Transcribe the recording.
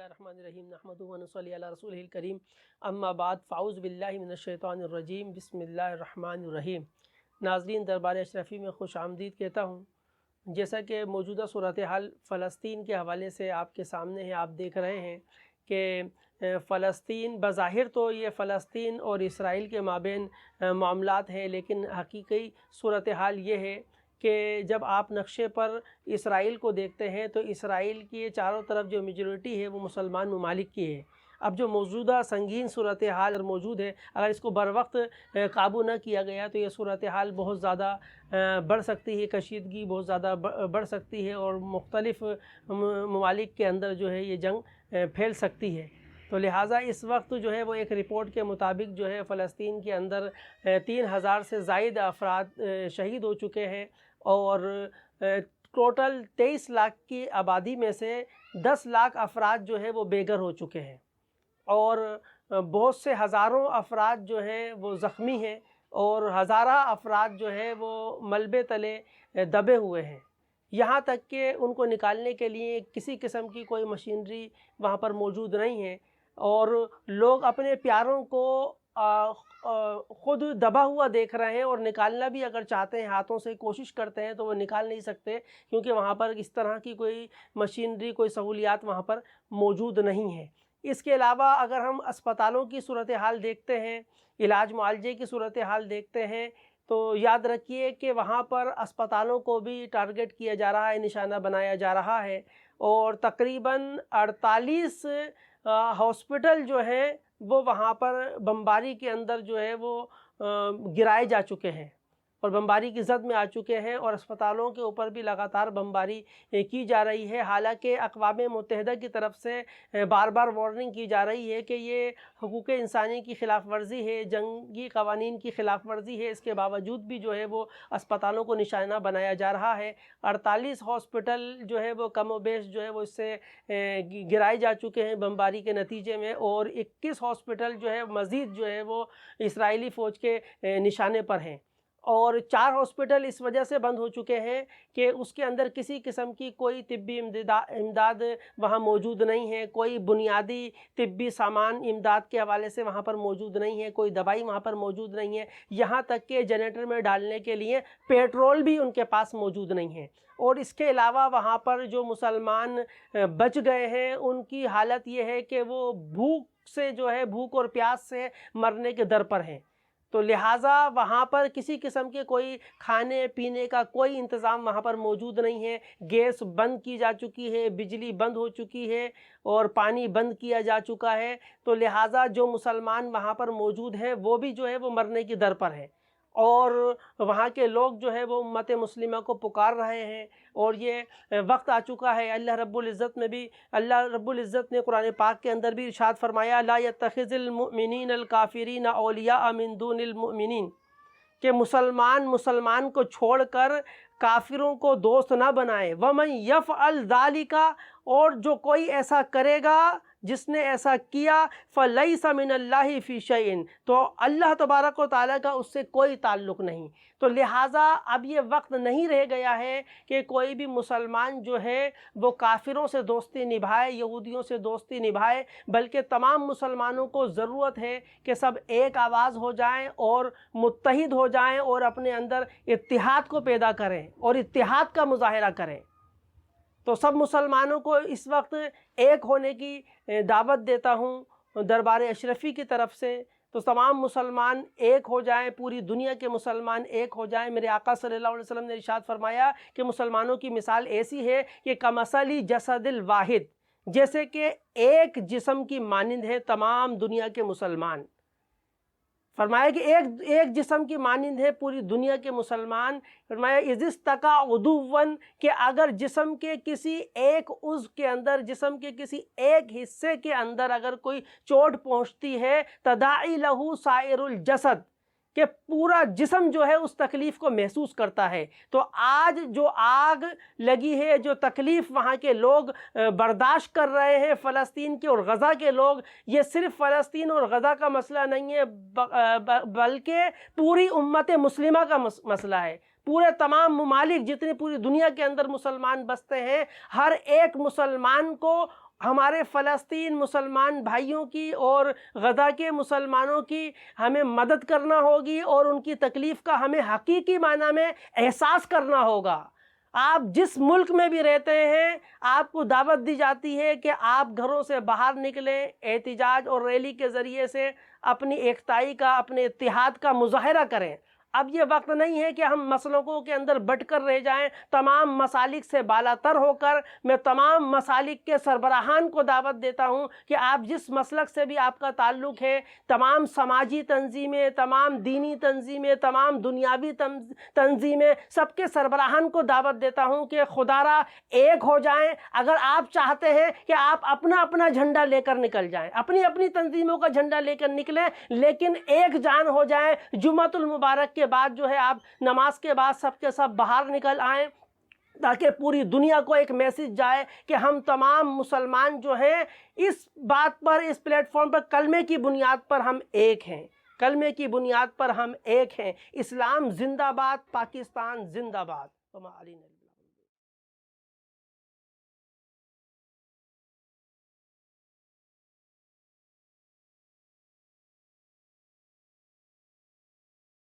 اللہ الرحمن الرحیم نحمدہ و نصلی علی رسولہ الکریم اما بعد فاعوذ باللہ من الشیطان الرجیم بسم اللہ الرحمن الرحیم۔ ناظرین، دربار اشرفی میں خوش آمدید کہتا ہوں۔ جیسا کہ موجودہ صورتحال فلسطین کے حوالے سے آپ کے سامنے ہے، آپ دیکھ رہے ہیں کہ فلسطین بظاہر تو یہ فلسطین اور اسرائیل کے مابین معاملات ہیں، لیکن حقیقی صورتحال یہ ہے کہ جب آپ نقشے پر اسرائیل کو دیکھتے ہیں تو اسرائیل کی چاروں طرف جو میجورٹی ہے وہ مسلمان ممالک کی ہے۔ اب جو موجودہ سنگین صورتحال موجود ہے، اگر اس کو بر وقت قابو نہ کیا گیا تو یہ صورتحال بہت زیادہ بڑھ سکتی ہے، کشیدگی بہت زیادہ بڑھ سکتی ہے اور مختلف ممالک کے اندر جو ہے یہ جنگ پھیل سکتی ہے۔ تو لہٰذا اس وقت جو ہے وہ ایک رپورٹ کے مطابق جو ہے فلسطین کے اندر 3000 سے زائد افراد شہید ہو چکے ہیں اور ٹوٹل 23 لاکھ کی آبادی میں سے 10 لاکھ افراد جو ہے وہ بے گھر ہو چکے ہیں اور بہت سے ہزاروں افراد جو ہیں وہ زخمی ہیں اور ہزارہ افراد جو ہے وہ ملبے تلے دبے ہوئے ہیں، یہاں تک کہ ان کو نکالنے کے لیے کسی قسم کی کوئی مشینری وہاں پر موجود نہیں ہے اور لوگ اپنے پیاروں کو خود دبا ہوا دیکھ رہے ہیں اور نکالنا بھی اگر چاہتے ہیں، ہاتھوں سے کوشش کرتے ہیں تو وہ نکال نہیں سکتے، کیونکہ وہاں پر اس طرح کی کوئی مشینری، کوئی سہولیات وہاں پر موجود نہیں ہیں۔ اس کے علاوہ اگر ہم اسپتالوں کی صورتحال دیکھتے ہیں، علاج معالجے کی صورتحال دیکھتے ہیں تو یاد رکھیے کہ وہاں پر اسپتالوں کو بھی ٹارگٹ کیا جا رہا ہے، نشانہ بنایا جا رہا ہے اور تقریباً 48 ہاسپٹل جو ہیں وہ وہاں پر بمباری کے اندر جو ہے وہ گرائے جا چکے ہیں اور بمباری کی زد میں آ چکے ہیں اور اسپتالوں کے اوپر بھی لگاتار بمباری کی جا رہی ہے، حالانکہ اقوام متحدہ کی طرف سے بار بار وارننگ کی جا رہی ہے کہ یہ حقوق انسانی کی خلاف ورزی ہے، جنگی قوانین کی خلاف ورزی ہے، اس کے باوجود بھی جو ہے وہ اسپتالوں کو نشانہ بنایا جا رہا ہے۔ 48 ہاسپٹل جو ہے وہ کم و بیش جو ہے وہ اس سے گرائے جا چکے ہیں بمباری کے نتیجے میں اور 21 ہاسپٹل جو ہے مزید جو ہے وہ اسرائیلی فوج کے نشانے پر ہیں اور 4 ہاسپٹل اس وجہ سے بند ہو چکے ہیں کہ اس کے اندر کسی قسم کی کوئی طبی امداد وہاں موجود نہیں ہے، کوئی بنیادی طبی سامان امداد کے حوالے سے وہاں پر موجود نہیں ہے، کوئی دوائی وہاں پر موجود نہیں ہے، یہاں تک کہ جنریٹر میں ڈالنے کے لیے پیٹرول بھی ان کے پاس موجود نہیں ہے۔ اور اس کے علاوہ وہاں پر جو مسلمان بچ گئے ہیں ان کی حالت یہ ہے کہ وہ بھوک سے جو ہے بھوک اور پیاس سے مرنے کے در پر ہیں، تو لہٰذا وہاں پر کسی قسم کے کوئی کھانے پینے کا کوئی انتظام وہاں پر موجود نہیں ہے، گیس بند کی جا چکی ہے، بجلی بند ہو چکی ہے اور پانی بند کیا جا چکا ہے، تو لہٰذا جو مسلمان وہاں پر موجود ہیں وہ بھی جو ہے وہ مرنے کی در پر ہیں اور وہاں کے لوگ جو ہے وہ امت مسلمہ کو پکار رہے ہیں اور یہ وقت آ چکا ہے۔ اللہ رب العزت نے قرآن پاک کے اندر بھی ارشاد فرمایا لا يتخذ المؤمنین الکافرین اولیاء من دون المؤمنین، کہ مسلمان کو چھوڑ کر کافروں کو دوست نہ بنائے۔ وَمَن يَفْعَلْ ذَلِكَ، اور جو کوئی ایسا کرے گا، جس نے ایسا کیا فَلَيْسَ مِنَ اللَّهِ فِي شَيْءٍ، تو اللہ تبارک و تعالیٰ کا اس سے کوئی تعلق نہیں۔ تو لہٰذا اب یہ وقت نہیں رہ گیا ہے کہ کوئی بھی مسلمان جو ہے وہ کافروں سے دوستی نبھائے، یہودیوں سے دوستی نبھائے، بلکہ تمام مسلمانوں کو ضرورت ہے کہ سب ایک آواز ہو جائیں اور متحد ہو جائیں اور اپنے اندر اتحاد کو پیدا کریں اور اتحاد کا مظاہرہ کریں۔ تو سب مسلمانوں کو اس وقت ایک ہونے کی دعوت دیتا ہوں دربار اشرفی کی طرف سے، تو تمام مسلمان ایک ہو جائیں، پوری دنیا کے مسلمان ایک ہو جائیں۔ میرے آقا صلی اللہ علیہ وسلم نے ارشاد فرمایا کہ مسلمانوں کی مثال ایسی ہے کہ کمثل جسد الواحد، جیسے کہ ایک جسم کی مانند ہے تمام دنیا کے مسلمان۔ فرمایا کہ ایک جسم کی مانند ہے پوری دنیا کے مسلمان۔ فرمایا اذ استقع عضوا، کہ اگر جسم کے کسی ایک عضو کے اندر، جسم کے کسی ایک حصے کے اندر اگر کوئی چوٹ پہنچتی ہے تداعی لہ سائر الجسد، کہ پورا جسم جو ہے اس تکلیف کو محسوس کرتا ہے۔ تو آج جو آگ لگی ہے، جو تکلیف وہاں کے لوگ برداشت کر رہے ہیں، فلسطین کے اور غزہ کے لوگ، یہ صرف فلسطین اور غزہ کا مسئلہ نہیں ہے بلکہ پوری امت مسلمہ کا مسئلہ ہے۔ پورے تمام ممالک جتنی پوری دنیا کے اندر مسلمان بستے ہیں، ہر ایک مسلمان کو ہمارے فلسطین مسلمان بھائیوں کی اور غزہ کے مسلمانوں کی ہمیں مدد کرنا ہوگی، اور ان کی تکلیف کا ہمیں حقیقی معنی میں احساس کرنا ہوگا۔ آپ جس ملک میں بھی رہتے ہیں، آپ کو دعوت دی جاتی ہے کہ آپ گھروں سے باہر نکلیں، احتجاج اور ریلی کے ذریعے سے اپنی ایکتائی کا، اپنے اتحاد کا مظاہرہ کریں۔ اب یہ وقت نہیں ہے کہ ہم مسلکوں کے اندر بٹ کر رہ جائیں۔ تمام مسالک سے بالاتر ہو کر میں تمام مسالک کے سربراہان کو دعوت دیتا ہوں کہ آپ جس مسلک سے بھی آپ کا تعلق ہے، تمام سماجی تنظیمیں، تمام دینی تنظیمیں، تمام دنیاوی تنظیمیں، سب کے سربراہان کو دعوت دیتا ہوں کہ خدا را ایک ہو جائیں۔ اگر آپ چاہتے ہیں کہ آپ اپنا اپنا جھنڈا لے کر نکل جائیں، اپنی اپنی تنظیموں کا جھنڈا لے کر نکلیں، لیکن ایک جان ہو جائیں۔ جمعۃ المبارک کے بعد جو ہے آپ نماز کے بعد سب کے سب باہر نکل آئیں، تاکہ پوری دنیا کو ایک میسج جائے کہ ہم تمام مسلمان جو ہیں اس بات پر، اس پلیٹ فارم پر کلمے کی بنیاد پر ہم ایک ہیں، کلمے کی بنیاد پر ہم ایک ہیں۔ اسلام زندہ باد، پاکستان زندہ باد۔